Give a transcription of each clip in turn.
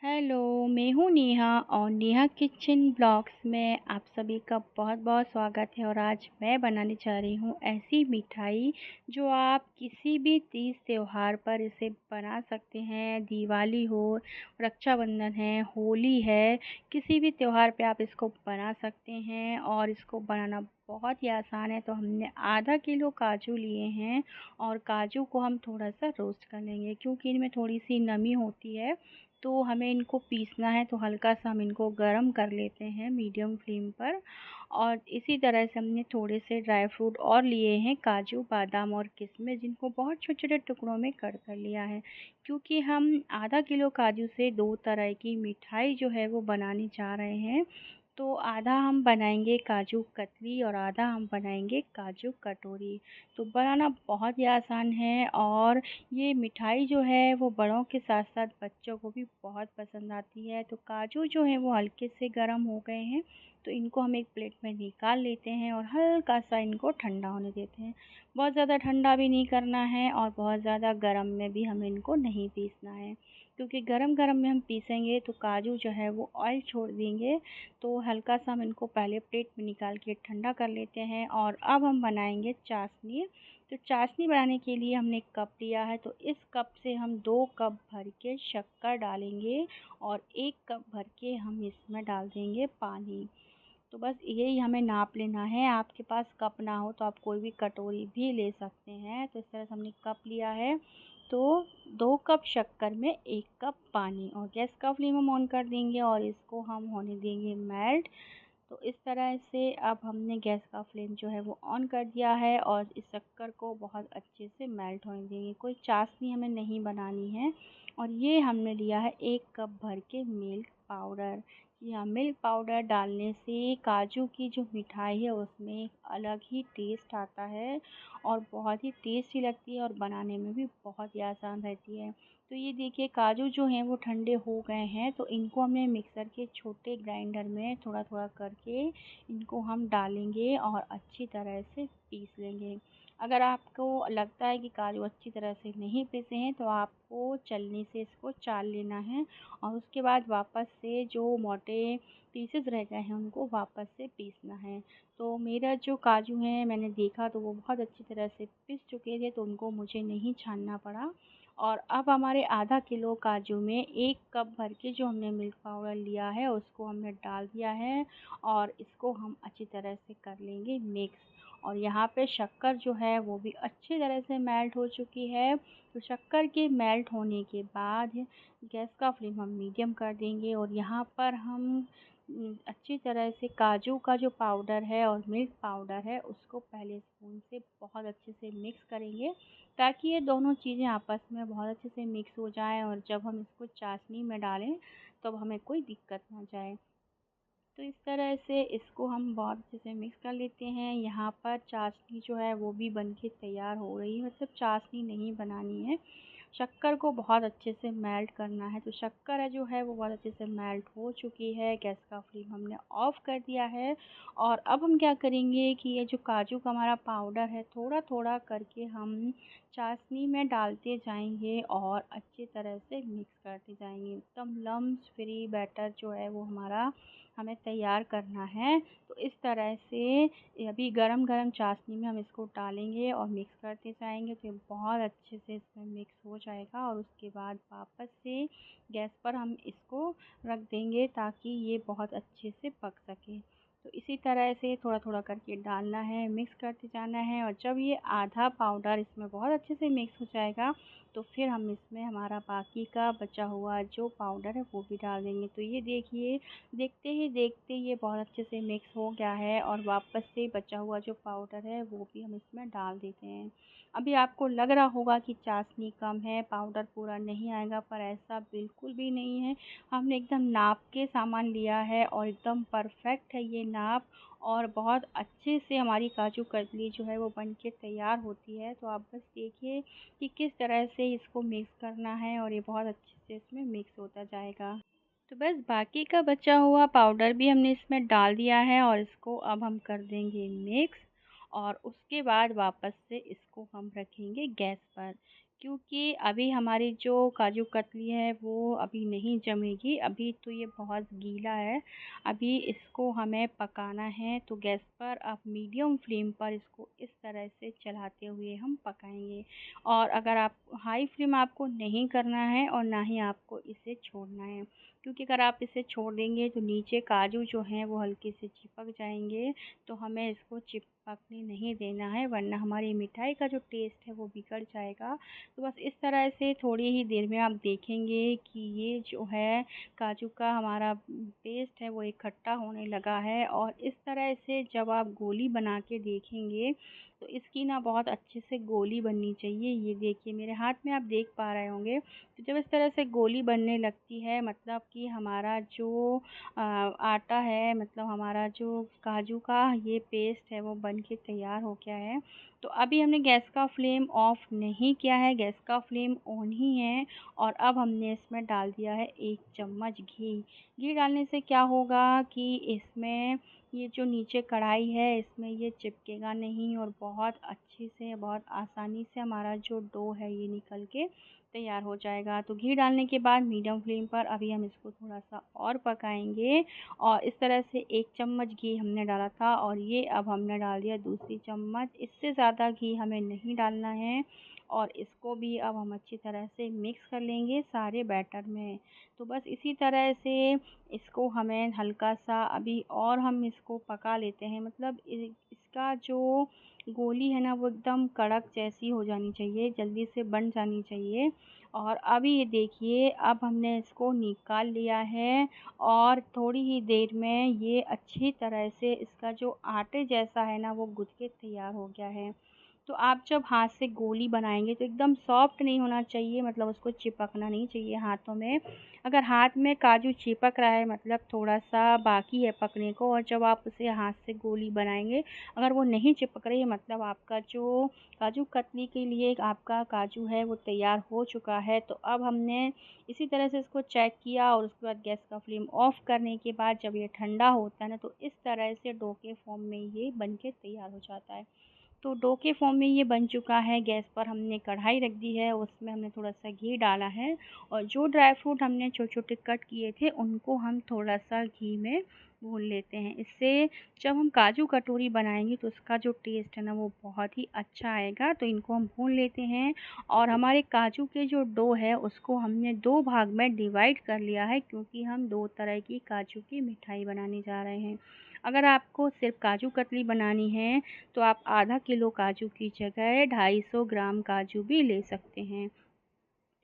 Hello, मैं हूँ नेहा और नेहा किचन ब्लॉग्स में आप सभी का बहुत-बहुत स्वागत है। और आज मैं बनाने जा रही हूँ ऐसी मिठाई जो आप किसी भी तीज त्योहार पर इसे बना सकते हैं। दिवाली हो, रक्षाबंधन है, होली है, किसी भी त्योहार पे आप इसको बना सकते हैं और इसको बनाना बहुत ही आसान है। तो हमने आधा किलो काजू लिए हैं और काजू को हम थोड़ा-सा रोस्ट कर लेंगे क्योंकि इनमें थोड़ी-सी नमी होती है, तो हमें इनको पीसना है। तो हल्का सा हम इनको गरम कर लेते हैं मीडियम फ्लेम पर। और इसी तरह से हमने थोड़े से ड्राई फ्रूट और लिए हैं, काजू, बादाम और किशमिश, जिनको बहुत छोटे-छोटे टुकड़ों में कट कर लिया है। क्योंकि हम आधा किलो काजू से 2 तरह की मिठाई जो है वो बनाने जा रहे हैं। तो आधा हम बनाएंगे काजू कतली और आधा हम बनाएंगे काजू कटोरी। तो बनाना बहुत ही आसान है और ये मिठाई जो है वो बड़ों के साथ-साथ बच्चों को भी बहुत पसंद आती है। तो काजू जो हैं वो हल्के से गर्म हो गए हैं, तो इनको हम एक प्लेट में निकाल लेते हैं और हल्का-सा इनको ठंडा होने देते हैं। बहुत ज़्यादा ठंडा भी नहीं करना है और बहुत ज़्यादा गरम में भी हमें इनको नहीं पीसना है, क्योंकि गरम-गरम में हम पीसेंगे तो काजू जो है वो ऑयल छोड़ देंगे। तो हल्का-सा हम इनको पहले प्लेट में निकाल के ठंडा कर लेते हैं और अब हम बनाएंगे चाशनी। तो चाशनी बनाने के लिए हमने एक कप लिया है, तो इस कप से हम 2 कप भर के शक्कर डालेंगे और 1 कप भर के हम इसमें डाल देंगे पानी। तो बस यही हमें नाप लेना है। आपके पास कप ना हो तो आप कोई भी कटोरी भी ले सकते हैं। तो इस तरह से हमने कप लिया है, तो 2 कप शक्कर में 1 कप पानी, और गैस का फ्लेम हम ऑन कर देंगे और इसको हम होने देंगे मेल्ट। तो इस तरह से अब हमने गैस का फ्लेम जो है वो ऑन कर दिया है और इस शक्कर को बहुत अच्छे से मेल्ट होने देंगे। कोई चाशनी हमें नहीं बनानी है। और ये हमने लिया है 1 कप भर के मिल्क पाउडर। या मिल्क पाउडर डालने से काजू की जो मिठाई है उसमें एक अलग ही टेस्ट आता है और बहुत ही टेस्टी लगती है और बनाने में भी बहुत ही आसान रहती है। तो ये देखिए, काजू जो हैं वो ठंडे हो गए हैं, तो इनको हमने मिक्सर के छोटे ग्राइंडर में थोड़ा-थोड़ा करके इनको हम डालेंगे और अच्छी तरह से पीस लेंगे। अगर आपको लगता है कि काजू अच्छी तरह से नहीं पीसे हैं, तो आपको छलनी से इसको चाल लेना है और उसके बाद वापस से जो मोटे पीसेस रह गए हैं उनको वापस से पीसना है। तो मेरा जो काजू हैं, मैंने देखा तो वो बहुत अच्छी तरह से पिस चुके थे, तो उनको मुझे नहीं छानना पड़ा। और अब हमारे आधा किलो काजू में 1 कप भर के जो हमने मिल्क पाउडर लिया है उसको हमने डाल दिया है और इसको हम अच्छी तरह से कर लेंगे मिक्स। और यहाँ पे शक्कर जो है वो भी अच्छी तरह से मेल्ट हो चुकी है। तो शक्कर के मेल्ट होने के बाद गैस का फ्लेम हम मीडियम कर देंगे और यहाँ पर हम अच्छी तरह से काजू का जो पाउडर है और मिल्क पाउडर है उसको पहले स्पून से बहुत अच्छे से मिक्स करेंगे, ताकि ये दोनों चीज़ें आपस में बहुत अच्छे से मिक्स हो जाएँ और जब हम इसको चाशनी में डालें तब हमें कोई दिक्कत ना जाए। तो इस तरह से इसको हम बहुत अच्छे से मिक्स कर लेते हैं। यहाँ पर चाशनी जो है वो भी बन के तैयार हो रही है, मतलब चाशनी नहीं बनानी है, शक्कर को बहुत अच्छे से मेल्ट करना है। तो शक्कर है जो है वो बहुत अच्छे से मेल्ट हो चुकी है। गैस का फ्लेम हमने ऑफ़ कर दिया है और अब हम क्या करेंगे कि ये जो काजू का हमारा पाउडर है थोड़ा-थोड़ा करके हम चाशनी में डालते जाएँगे और अच्छी तरह से मिक्स करते जाएँगे। एकदम लम्स फ्री बैटर जो है वो हमारा हमें तैयार करना है। तो इस तरह से अभी गरम-गरम चाशनी में हम इसको डालेंगे और मिक्स करते जाएँगे, तो ये बहुत अच्छे से इसमें मिक्स हो जाएगा और उसके बाद वापस से गैस पर हम इसको रख देंगे ताकि ये बहुत अच्छे से पक सके। तो इसी तरह से थोड़ा-थोड़ा करके डालना है, मिक्स करते जाना है और जब ये आधा पाउडर इसमें बहुत अच्छे से मिक्स हो जाएगा, तो फिर हम इसमें हमारा बाकी का बचा हुआ जो पाउडर है वो भी डाल देंगे। तो ये देखिए, देखते ही देखते ये बहुत अच्छे से मिक्स हो गया है और वापस से बचा हुआ जो पाउडर है वो भी हम इसमें डाल देते हैं। अभी आपको लग रहा होगा कि चाशनी कम है, पाउडर पूरा नहीं आएगा, पर ऐसा बिल्कुल भी नहीं है। हमने एकदम नाप के सामान लिया है और एकदम परफेक्ट है ये नाप, और बहुत अच्छे से हमारी काजू कतली जो है वो बन के तैयार होती है। तो आप बस देखिए कि किस तरह से इसको मिक्स करना है और ये बहुत अच्छे से इसमें मिक्स होता जाएगा। तो बस बाकी का बचा हुआ पाउडर भी हमने इसमें डाल दिया है और इसको अब हम कर देंगे मिक्स। और उसके बाद वापस से इसको हम रखेंगे गैस पर, क्योंकि अभी हमारी जो काजू कतली है वो अभी नहीं जमेगी, अभी तो ये बहुत गीला है। अभी इसको हमें पकाना है, तो गैस पर आप मीडियम फ्लेम पर इसको इस तरह से चलाते हुए हम पकाएंगे। और अगर आप हाई फ्लेम आपको नहीं करना है और ना ही आपको इसे छोड़ना है, क्योंकि अगर आप इसे छोड़ देंगे तो नीचे काजू जो हैं वो हल्के से चिपक जाएंगे। तो हमें इसको चिपकने नहीं देना है, वरना हमारी मिठाई का जो टेस्ट है वो बिगड़ जाएगा। तो बस इस तरह से थोड़ी ही देर में आप देखेंगे कि ये जो है काजू का हमारा पेस्ट है वो इकट्ठा होने लगा है। और इस तरह से जब आप गोली बना के देखेंगे तो इसकी ना बहुत अच्छे से गोली बननी चाहिए। ये देखिए मेरे हाथ में आप देख पा रहे होंगे। तो जब इस तरह से गोली बनने लगती है, मतलब कि हमारा जो आटा है, मतलब हमारा जो काजू का ये पेस्ट है वो बन के तैयार हो गया है। तो अभी हमने गैस का फ्लेम ऑफ नहीं किया है, गैस का फ्लेम ऑन ही है। और अब हमने इसमें डाल दिया है 1 चम्मच घी। घी डालने से क्या होगा कि इसमें ये जो नीचे कढ़ाई है इसमें ये चिपकेगा नहीं, और बहुत अच्छे से बहुत आसानी से हमारा जो डो है ये निकल के तैयार हो जाएगा। तो घी डालने के बाद मीडियम फ्लेम पर अभी हम इसको थोड़ा सा और पकाएंगे। और इस तरह से 1 चम्मच घी हमने डाला था, और ये अब हमने डाल दिया दूसरी चम्मच। इससे ज़्यादा घी हमें नहीं डालना है। और इसको भी अब हम अच्छी तरह से मिक्स कर लेंगे सारे बैटर में। तो बस इसी तरह से इसको हमें हल्का सा अभी और हम इसको पका लेते हैं। मतलब इसका जो गोली है ना वो एकदम कड़क जैसी हो जानी चाहिए, जल्दी से बन जानी चाहिए। और अभी ये देखिए अब हमने इसको निकाल लिया है। और थोड़ी ही देर में ये अच्छी तरह से इसका जो आटे जैसा है ना वो गूँथ के तैयार हो गया है। तो आप जब हाथ से गोली बनाएंगे तो एकदम सॉफ्ट नहीं होना चाहिए, मतलब उसको चिपकना नहीं चाहिए हाथों में। अगर हाथ में काजू चिपक रहा है मतलब थोड़ा सा बाकी है पकने को, और जब आप उसे हाथ से गोली बनाएंगे अगर वो नहीं चिपक रही है मतलब आपका जो काजू कतली के लिए आपका काजू है वो तैयार हो चुका है। तो अब हमने इसी तरह से इसको चेक किया, और उसके बाद गैस का फ्लेम ऑफ करने के बाद जब ये ठंडा होता है ना तो इस तरह से डो के फॉर्म में ये बन के तैयार हो जाता है। तो डो के फॉर्म में ये बन चुका है। गैस पर हमने कढ़ाई रख दी है, उसमें हमने थोड़ा सा घी डाला है। और जो ड्राई फ्रूट हमने छोटे छोटे कट किए थे उनको हम थोड़ा सा घी में भून लेते हैं। इससे जब हम काजू कटोरी बनाएंगे तो उसका जो टेस्ट है ना वो बहुत ही अच्छा आएगा। तो इनको हम भून लेते हैं। और हमारे काजू के जो डो है उसको हमने 2 भाग में डिवाइड कर लिया है, क्योंकि हम 2 तरह की काजू की मिठाई बनाने जा रहे हैं। अगर आपको सिर्फ काजू कतली बनानी है तो आप आधा किलो काजू की जगह 250 ग्राम काजू भी ले सकते हैं।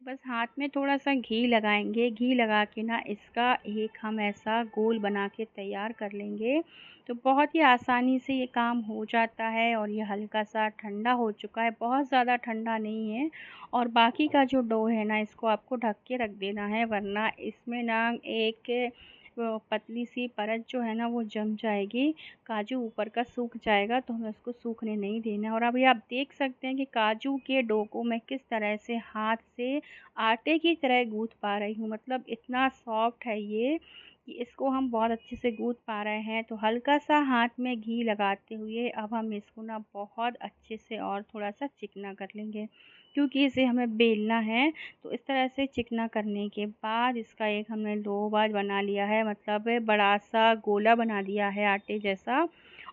बस हाथ में थोड़ा सा घी लगाएंगे, घी लगा के ना इसका एक हम ऐसा गोल बना के तैयार कर लेंगे। तो बहुत ही आसानी से ये काम हो जाता है। और ये हल्का सा ठंडा हो चुका है, बहुत ज़्यादा ठंडा नहीं है। और बाकी का जो डो है ना इसको आपको ढक के रख देना है, वरना इसमें ना एक पतली सी परत जो है ना वो जम जाएगी, काजू ऊपर का सूख जाएगा। तो हमें उसको सूखने नहीं देना है। और अभी आप देख सकते हैं कि काजू के डो को मैं किस तरह से हाथ से आटे की तरह गूँथ पा रही हूँ, मतलब इतना सॉफ्ट है ये कि इसको हम बहुत अच्छे से गूँथ पा रहे हैं। तो हल्का सा हाथ में घी लगाते हुए अब हम इसको ना बहुत अच्छे से और थोड़ा सा चिकना कर लेंगे, क्योंकि इसे हमें बेलना है। तो इस तरह से चिकना करने के बाद इसका एक हमने डो बार बना लिया है, मतलब बड़ा सा गोला बना दिया है आटे जैसा।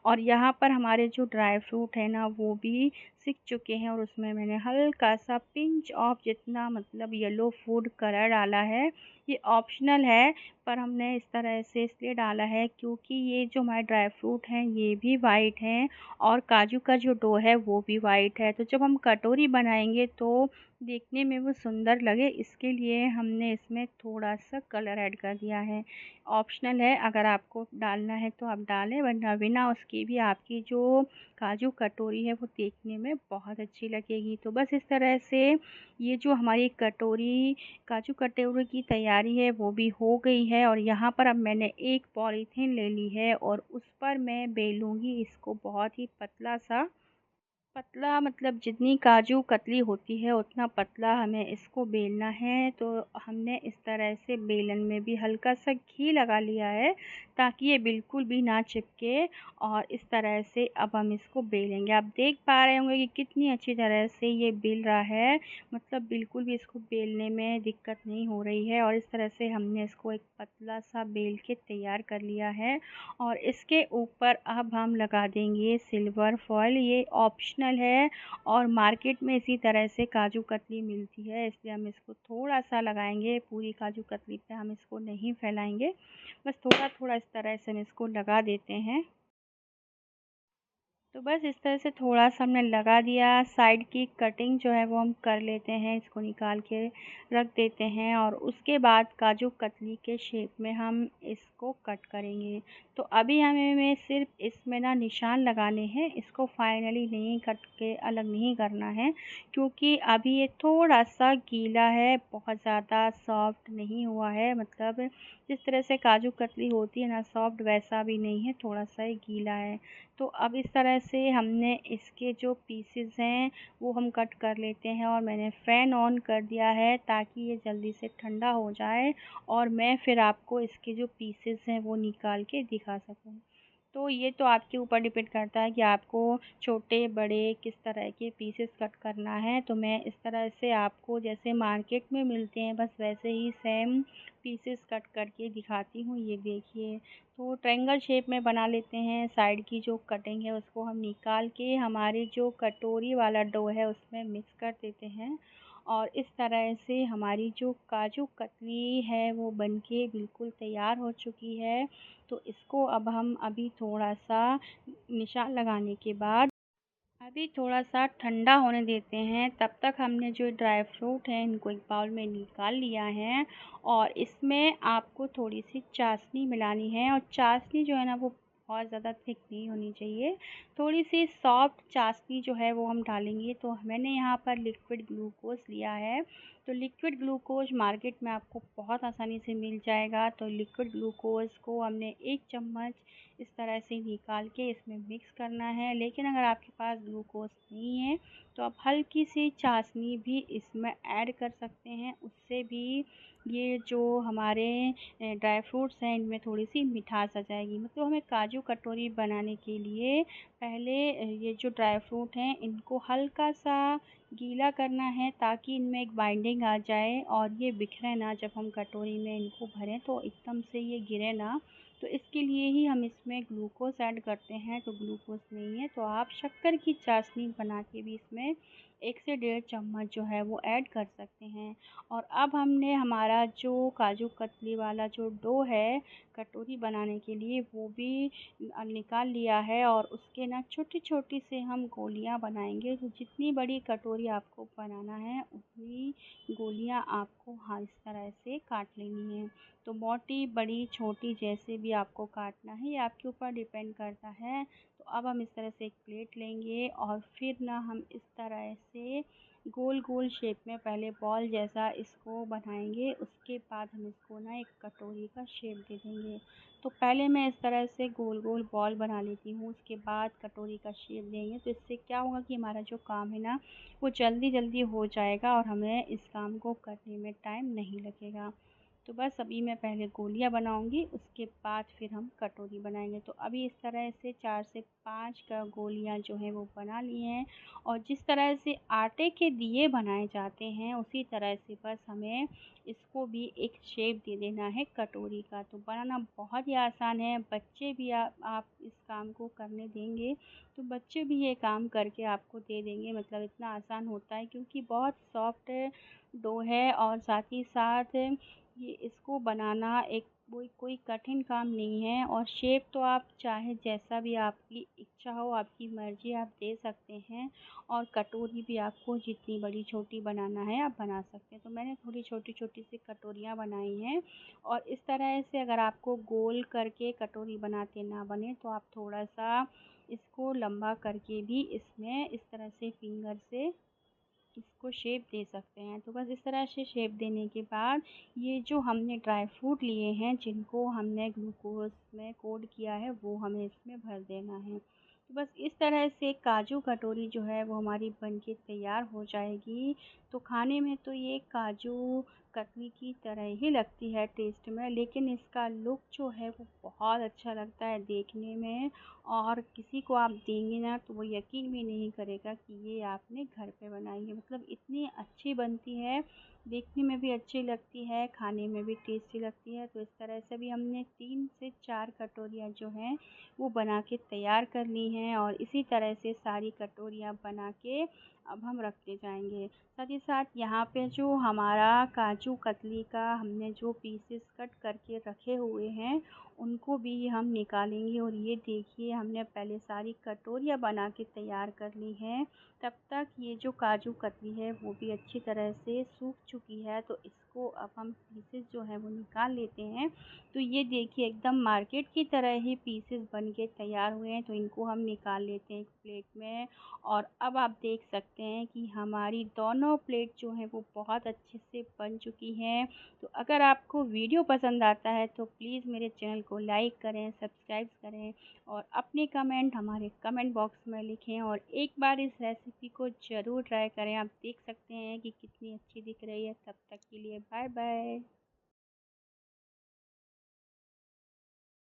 और यहाँ पर हमारे जो ड्राई फ्रूट है ना वो भी सिक चुके हैं, और उसमें मैंने हल्का सा पिंच ऑफ जितना मतलब येलो फूड कलर डाला है। ये ऑप्शनल है, पर हमने इस तरह से इसलिए डाला है क्योंकि ये जो हमारे ड्राई फ्रूट हैं ये भी वाइट हैं, और काजू का जो डो है वो भी वाइट है। तो जब हम कटोरी बनाएंगे तो देखने में वो सुंदर लगे, इसके लिए हमने इसमें थोड़ा सा कलर ऐड कर दिया है। ऑप्शनल है, अगर आपको डालना है तो आप डालें, वरना बिना उसके भी आपकी जो काजू कटोरी है वो देखने में बहुत अच्छी लगेगी। तो बस इस तरह से ये जो हमारी कटोरी काजू कटोरी की तैयारी है वो भी हो गई है। और यहाँ पर अब मैंने एक पॉलीथीन ले ली है और उस पर मैं बेलूँगी इसको बहुत ही पतला सा। पतला मतलब जितनी काजू कतली होती है उतना पतला हमें इसको बेलना है। तो हमने इस तरह से बेलन में भी हल्का सा घी लगा लिया है ताकि ये बिल्कुल भी ना चिपके। और इस तरह से अब हम इसको बेलेंगे। आप देख पा रहे होंगे कि कितनी अच्छी तरह से ये बेल रहा है, मतलब बिल्कुल भी इसको बेलने में दिक्कत नहीं हो रही है। और इस तरह से हमने इसको एक पतला सा बेल के तैयार कर लिया है। और इसके ऊपर अब हम लगा देंगे सिल्वर फॉइल। ये ऑप्शनल है और मार्केट में इसी तरह से काजू कतली मिलती है, इसलिए हम इसको थोड़ा सा लगाएंगे। पूरी काजू कतली पे हम इसको नहीं फैलाएंगे, बस थोड़ा थोड़ा इस तरह से हम इसको लगा देते हैं। तो बस इस तरह से थोड़ा-सा हमने लगा दिया। साइड की कटिंग जो है वो हम कर लेते हैं, इसको निकाल के रख देते हैं और उसके बाद काजू कतली के शेप में हम इसको कट करेंगे। तो अभी हमें सिर्फ़ इसमें ना निशान लगाने हैं, इसको फाइनली नहीं कट के अलग नहीं करना है, क्योंकि अभी ये थोड़ा-सा गीला है, बहुत ज़्यादा सॉफ्ट नहीं हुआ है। मतलब जिस तरह से काजू कतली होती है ना सॉफ्ट, वैसा भी नहीं है, थोड़ा-सा ही गीला है। तो अब इस तरह से हमने इसके जो पीसेस हैं वो हम कट कर लेते हैं। और मैंने फ़ैन ऑन कर दिया है ताकि ये जल्दी से ठंडा हो जाए और मैं फिर आपको इसके जो पीसेस हैं वो निकाल के दिखा सकूँ। तो ये तो आपके ऊपर डिपेंड करता है कि आपको छोटे बड़े किस तरह के पीसेस कट करना है। तो मैं इस तरह से आपको जैसे मार्केट में मिलते हैं बस वैसे ही सेम पीसेस कट करके दिखाती हूँ। ये देखिए, तो ट्रायंगल शेप में बना लेते हैं। साइड की जो कटिंग है उसको हम निकाल के हमारी जो कटोरी वाला डो है उसमें मिक्स कर देते हैं। और इस तरह से हमारी जो काजू कतली है वो बनके बिल्कुल तैयार हो चुकी है। तो इसको अब हम अभी थोड़ा-सा निशान लगाने के बाद अभी थोड़ा-सा ठंडा होने देते हैं। तब तक हमने जो ड्राई फ्रूट हैं इनको एक बाउल में निकाल लिया है और इसमें आपको थोड़ी-सी चाशनी मिलानी है। और चाशनी जो है ना वो बहुत ज़्यादा थिक नहीं होनी चाहिए, थोड़ी-सी सॉफ्ट चाशनी जो है वो हम डालेंगे। तो मैंने यहाँ पर लिक्विड ग्लूकोज़ लिया है। तो लिक्विड ग्लूकोज़ मार्केट में आपको बहुत आसानी से मिल जाएगा। तो लिक्विड ग्लूकोज़ को हमने 1 चम्मच इस तरह से निकाल के इसमें मिक्स करना है। लेकिन अगर आपके पास ग्लूकोज़ नहीं है तो आप हल्की सी चाशनी भी इसमें ऐड कर सकते हैं। उससे भी ये जो हमारे ड्राई फ्रूट्स हैं इनमें थोड़ी-सी मिठास आ जाएगी। मतलब हमें काजू कटोरी बनाने के लिए पहले ये जो ड्राई फ्रूट हैं इनको हल्का-सा गीला करना है ताकि इनमें एक बाइंडिंग आ जाए और ये बिखरे ना। जब हम कटोरी में इनको भरें तो एकदम से ये गिरे ना। तो इसके लिए ही हम इसमें ग्लूकोज़ ऐड करते हैं। तो ग्लूकोज़ नहीं है तो आप शक्कर की चाशनी बना के भी इसमें 1 से डेढ़ चम्मच जो है वो ऐड कर सकते हैं। और अब हमने हमारा जो काजू कतली वाला जो डो है कटोरी बनाने के लिए वो भी निकाल लिया है। और उसके ना छोटी-छोटी से हम गोलियाँ बनाएँगे। तो जितनी बड़ी कटोरी आपको बनाना है उतनी गोलियाँ आपको हाँ इस तरह से काट लेनी है। तो मोटी, बड़ी, छोटी जैसे भी आपको काटना है ये आपके ऊपर डिपेंड करता है। तो अब हम इस तरह से एक प्लेट लेंगे और फिर ना हम इस तरह से गोल-गोल शेप में पहले बॉल जैसा इसको बनाएँगे। उसके बाद हम इसको ना एक कटोरी का शेप दे देंगे। तो पहले मैं इस तरह से गोल-गोल बॉल बना लेती हूँ, उसके बाद कटोरी का शेप देंगे। तो इससे क्या होगा कि हमारा जो काम है ना वो जल्दी-जल्दी हो जाएगा और हमें इस काम को करने में टाइम नहीं लगेगा। तो बस अभी मैं पहले गोलियाँ बनाऊँगी, उसके बाद फिर हम कटोरी बनाएँगे। तो अभी इस तरह से 4 से 5 का गोलियाँ जो हैं वो बना ली हैं। और जिस तरह से आटे के दिए बनाए जाते हैं उसी तरह से बस हमें इसको भी एक शेप दे देना है कटोरी का। तो बनाना बहुत ही आसान है, बच्चे भी आप इस काम को करने देंगे तो बच्चे भी ये काम करके आपको दे देंगे। मतलब इतना आसान होता है क्योंकि बहुत सॉफ्ट डो है और साथ ही साथ ये इसको बनाना एक कोई कोई कठिन काम नहीं है। और शेप तो आप चाहे जैसा भी आपकी इच्छा हो, आपकी मर्ज़ी आप दे सकते हैं। और कटोरी भी आपको जितनी बड़ी छोटी बनाना है आप बना सकते हैं। तो मैंने थोड़ी छोटी-छोटी सी कटोरियाँ बनाई हैं। और इस तरह से अगर आपको गोल करके कटोरी बनाते ना बने तो आप थोड़ा-सा इसको लंबा करके भी इसमें इस तरह से फिंगर से इसको शेप दे सकते हैं। तो बस इस तरह से शेप देने के बाद ये जो हमने ड्राई फ्रूट लिए हैं जिनको हमने ग्लूकोज़ में कोट किया है वो हमें इसमें भर देना है। तो बस इस तरह से काजू कटोरी जो है वो हमारी बन के तैयार हो जाएगी। तो खाने में तो ये काजू कतली की तरह ही लगती है टेस्ट में, लेकिन इसका लुक जो है वो बहुत अच्छा लगता है देखने में। और किसी को आप देंगे ना तो वो यकीन भी नहीं करेगा कि ये आपने घर पे बनाई है। मतलब इतनी अच्छी बनती है, देखने में भी अच्छी लगती है, खाने में भी टेस्टी लगती है। तो इस तरह से भी हमने 3 से 4 कटोरियाँ जो हैं वो बना के तैयार कर ली हैं, और इसी तरह से सारी कटोरियाँ बना के अब हम रखते जाएंगे। साथ ही साथ यहाँ पे जो हमारा काजू कतली का हमने जो पीसेस कट करके रखे हुए हैं उनको भी हम निकालेंगे। और ये देखिए हमने पहले सारी कटोरियाँ बना के तैयार कर ली हैं। तब तक ये जो काजू कतली है वो भी अच्छी तरह से सूख चुकी है, तो इसको अब हम पीसेस जो है वो निकाल लेते हैं। तो ये देखिए एकदम मार्केट की तरह ही पीसेस बन के तैयार हुए हैं, तो इनको हम निकाल लेते हैं एक प्लेट में। और अब आप देख सकते हैं कि हमारी दोनों प्लेट जो हैं वो बहुत अच्छे से बन चुकी हैं। तो अगर आपको वीडियो पसंद आता है तो प्लीज़ मेरे चैनल को लाइक करें, सब्सक्राइब करें, और अपने कमेंट हमारे कमेंट बॉक्स में लिखें। और एक बार इस रेसिपी को ज़रूर ट्राई करें। आप देख सकते हैं कि कितनी अच्छी दिख रही है। तब तक के लिए बाय बाय।